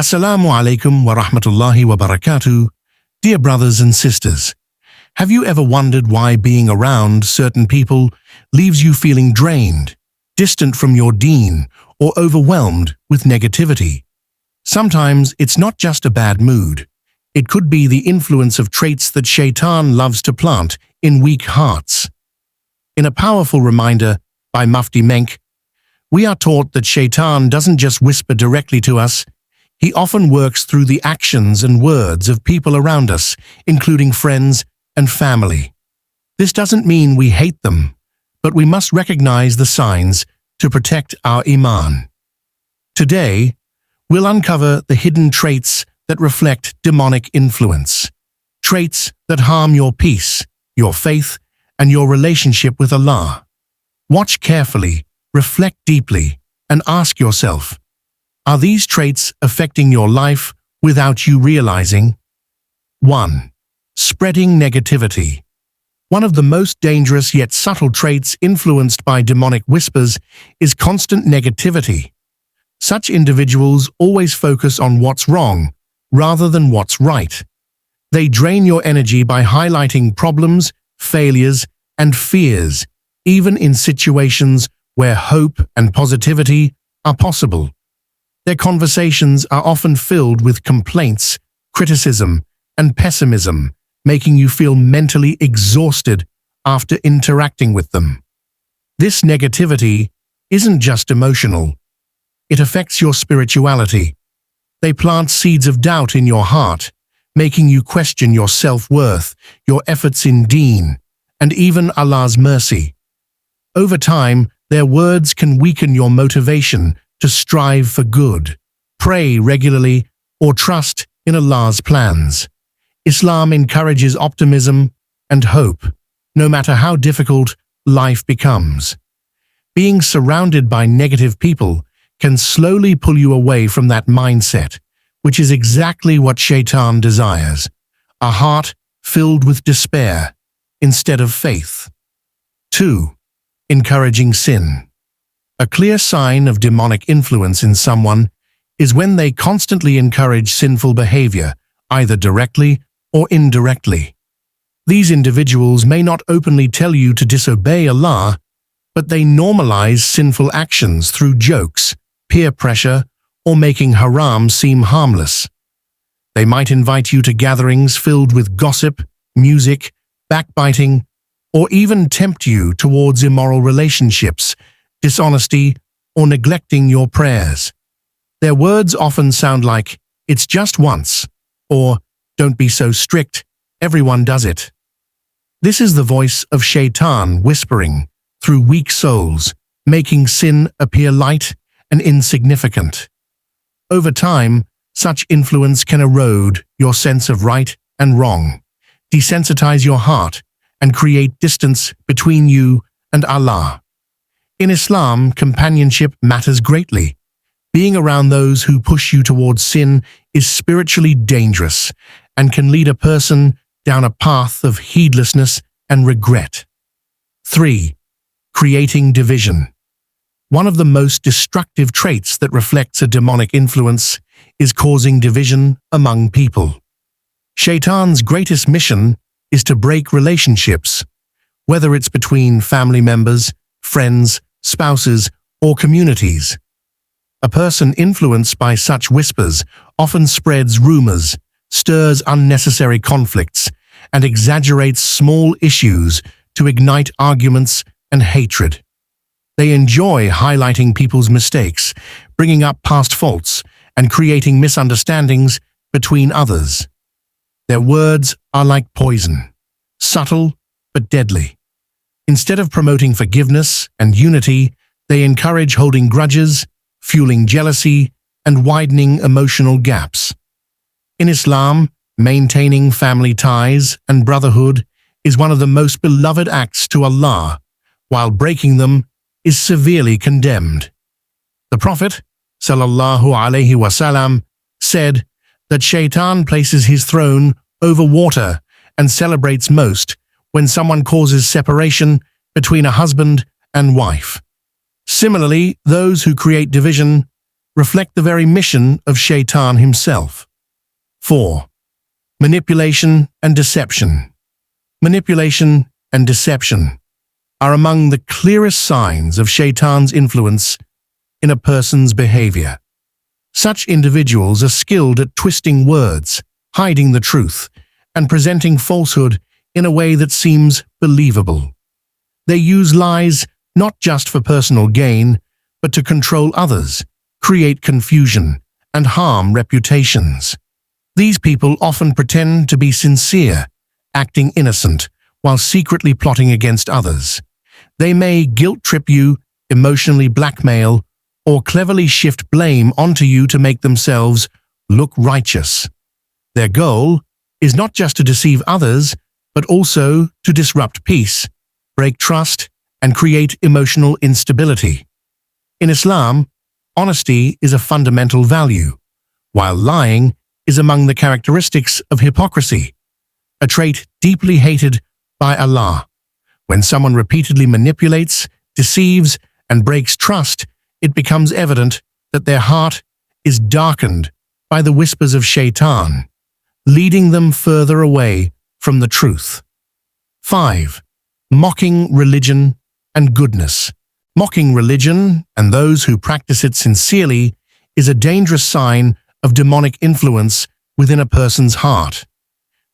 Assalamu alaikum wa rahmatullahi wa barakatuh. Dear brothers and sisters, have you ever wondered why being around certain people leaves you feeling drained, distant from your deen, or overwhelmed with negativity? Sometimes it's not just a bad mood. It could be the influence of traits that Shaytaan loves to plant in weak hearts. In a powerful reminder by Mufti Menk, we are taught that Shaytaan doesn't just whisper directly to us. He often works through the actions and words of people around us, including friends and family. This doesn't mean we hate them, but we must recognize the signs to protect our Iman. Today, we'll uncover the hidden traits that reflect demonic influence, traits that harm your peace, your faith, and your relationship with Allah. Watch carefully, reflect deeply, and ask yourself, are these traits affecting your life without you realizing? 1. Spreading negativity. One of the most dangerous yet subtle traits influenced by demonic whispers is constant negativity. Such individuals always focus on what's wrong rather than what's right. They drain your energy by highlighting problems, failures, and fears, even in situations where hope and positivity are possible. Their conversations are often filled with complaints, criticism, and pessimism, making you feel mentally exhausted after interacting with them. This negativity isn't just emotional. It affects your spirituality. They plant seeds of doubt in your heart, making you question your self-worth, your efforts in deen, and even Allah's mercy. Over time, their words can weaken your motivation to strive for good, pray regularly, or trust in Allah's plans. Islam encourages optimism and hope, no matter how difficult life becomes. Being surrounded by negative people can slowly pull you away from that mindset, which is exactly what Shaytaan desires, a heart filled with despair instead of faith. 2. Encouraging sin. A clear sign of demonic influence in someone is when they constantly encourage sinful behavior, either directly or indirectly. These individuals may not openly tell you to disobey Allah, but they normalize sinful actions through jokes, peer pressure, or making haram seem harmless. They might invite you to gatherings filled with gossip, music, backbiting, or even tempt you towards immoral relationships, dishonesty, or neglecting your prayers. Their words often sound like, "It's just once," or "Don't be so strict, everyone does it." This is the voice of Shaytaan whispering through weak souls, making sin appear light and insignificant. Over time, such influence can erode your sense of right and wrong, desensitize your heart, and create distance between you and Allah. In Islam, companionship matters greatly. Being around those who push you towards sin is spiritually dangerous and can lead a person down a path of heedlessness and regret. 3. Creating division. One of the most destructive traits that reflects a demonic influence is causing division among people. Shaytaan's greatest mission is to break relationships, whether it's between family members, friends, spouses, or communities. A person influenced by such whispers often spreads rumors, stirs unnecessary conflicts, and exaggerates small issues to ignite arguments and hatred. They enjoy highlighting people's mistakes, bringing up past faults, and creating misunderstandings between others. Their words are like poison, subtle but deadly. Instead of promoting forgiveness and unity, they encourage holding grudges, fueling jealousy, and widening emotional gaps. In Islam, maintaining family ties and brotherhood is one of the most beloved acts to Allah, while breaking them is severely condemned. The Prophet, sallallahu alaihi wasallam, said that Shaytaan places his throne over water and celebrates most when someone causes separation between a husband and wife. Similarly, those who create division reflect the very mission of Shaytaan himself. 4. Manipulation and deception. Manipulation and deception are among the clearest signs of Shaytaan's influence in a person's behavior. Such individuals are skilled at twisting words, hiding the truth, and presenting falsehood in a way that seems believable. They use lies not just for personal gain, but to control others, create confusion, and harm reputations. These people often pretend to be sincere, acting innocent, while secretly plotting against others. They may guilt-trip you, emotionally blackmail, or cleverly shift blame onto you to make themselves look righteous. Their goal is not just to deceive others, but also to disrupt peace, break trust, and create emotional instability. In Islam, honesty is a fundamental value, while lying is among the characteristics of hypocrisy, a trait deeply hated by Allah. When someone repeatedly manipulates, deceives, and breaks trust, it becomes evident that their heart is darkened by the whispers of Shaytaan, leading them further away from the truth. 5. Mocking religion and goodness. Mocking religion and those who practice it sincerely is a dangerous sign of demonic influence within a person's heart.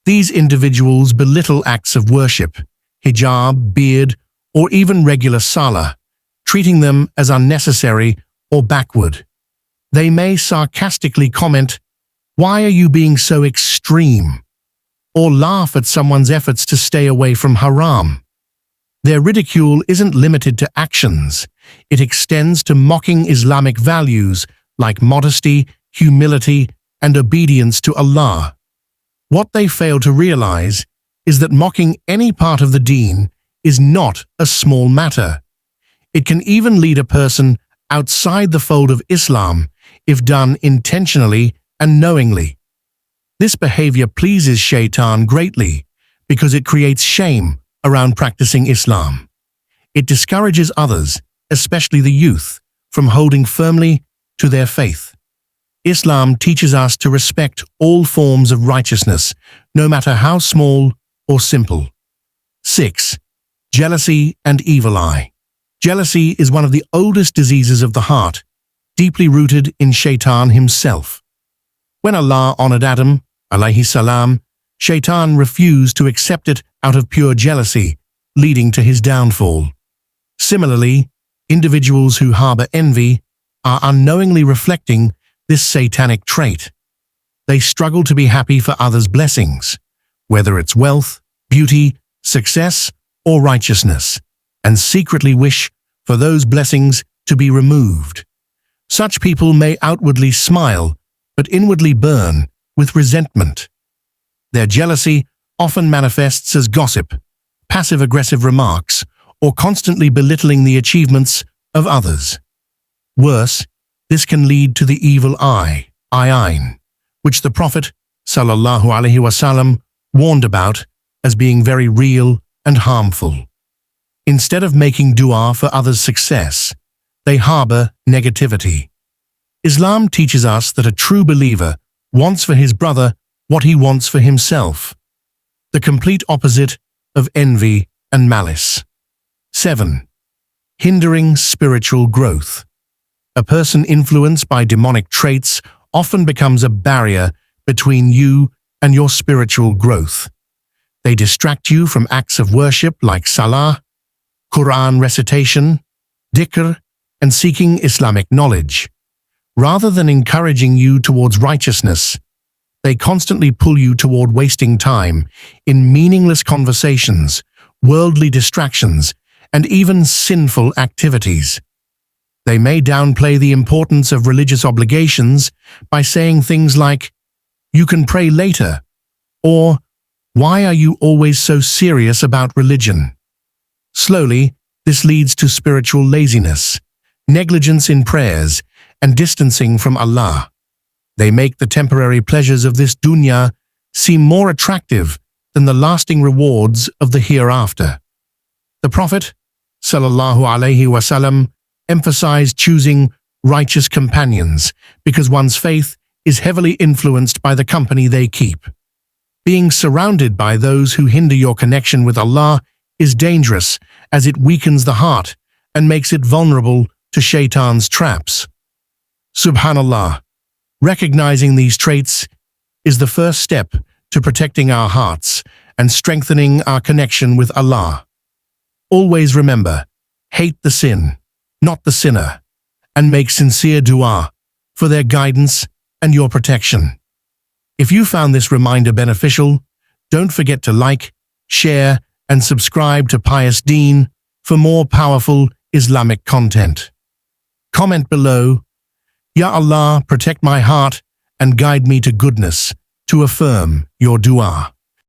These individuals belittle acts of worship, hijab, beard, or even regular salah, treating them as unnecessary or backward. They may sarcastically comment, "Why are you being so extreme?" or laugh at someone's efforts to stay away from haram. Their ridicule isn't limited to actions. It extends to mocking Islamic values like modesty, humility, and obedience to Allah. What they fail to realize is that mocking any part of the deen is not a small matter. It can even lead a person outside the fold of Islam if done intentionally and knowingly. This behavior pleases Shaytaan greatly because it creates shame around practicing Islam. It discourages others, especially the youth, from holding firmly to their faith. Islam teaches us to respect all forms of righteousness, no matter how small or simple. 6. Jealousy and evil eye. Jealousy is one of the oldest diseases of the heart, deeply rooted in Shaytaan himself. When Allah honored Adam, alayhi salam, Shaytaan refused to accept it out of pure jealousy, leading to his downfall. Similarly, individuals who harbor envy are unknowingly reflecting this satanic trait. They struggle to be happy for others' blessings, whether it's wealth, beauty, success, or righteousness, and secretly wish for those blessings to be removed. Such people may outwardly smile, but inwardly burn with resentment. Their jealousy often manifests as gossip, passive-aggressive remarks, or constantly belittling the achievements of others. Worse, this can lead to the evil eye, ayn, which the Prophet ﷺ warned about as being very real and harmful. Instead of making dua for others' success, they harbor negativity. Islam teaches us that a true believer wants for his brother what he wants for himself, the complete opposite of envy and malice. 7. Hindering spiritual growth. A person influenced by demonic traits often becomes a barrier between you and your spiritual growth. They distract you from acts of worship like salah, Quran recitation, dhikr, and seeking Islamic knowledge. Rather than encouraging you towards righteousness, they constantly pull you toward wasting time in meaningless conversations, worldly distractions, and even sinful activities. They may downplay the importance of religious obligations by saying things like, "You can pray later," or "Why are you always so serious about religion?" Slowly, this leads to spiritual laziness, negligence in prayers, and distancing from Allah. They make the temporary pleasures of this dunya seem more attractive than the lasting rewards of the hereafter. The Prophet ﷺ emphasized choosing righteous companions, because one's faith is heavily influenced by the company they keep. Being surrounded by those who hinder your connection with Allah is dangerous, as it weakens the heart and makes it vulnerable to Shaytaan's traps. Subhanallah. Recognizing these traits is the first step to protecting our hearts and strengthening our connection with Allah. Always remember, hate the sin, not the sinner, and make sincere dua for their guidance and your protection. If you found this reminder beneficial, don't forget to like, share, and subscribe to Pious Deen for more powerful Islamic content. Comment below, Ya Allah, protect my heart and guide me to goodness, to affirm your dua.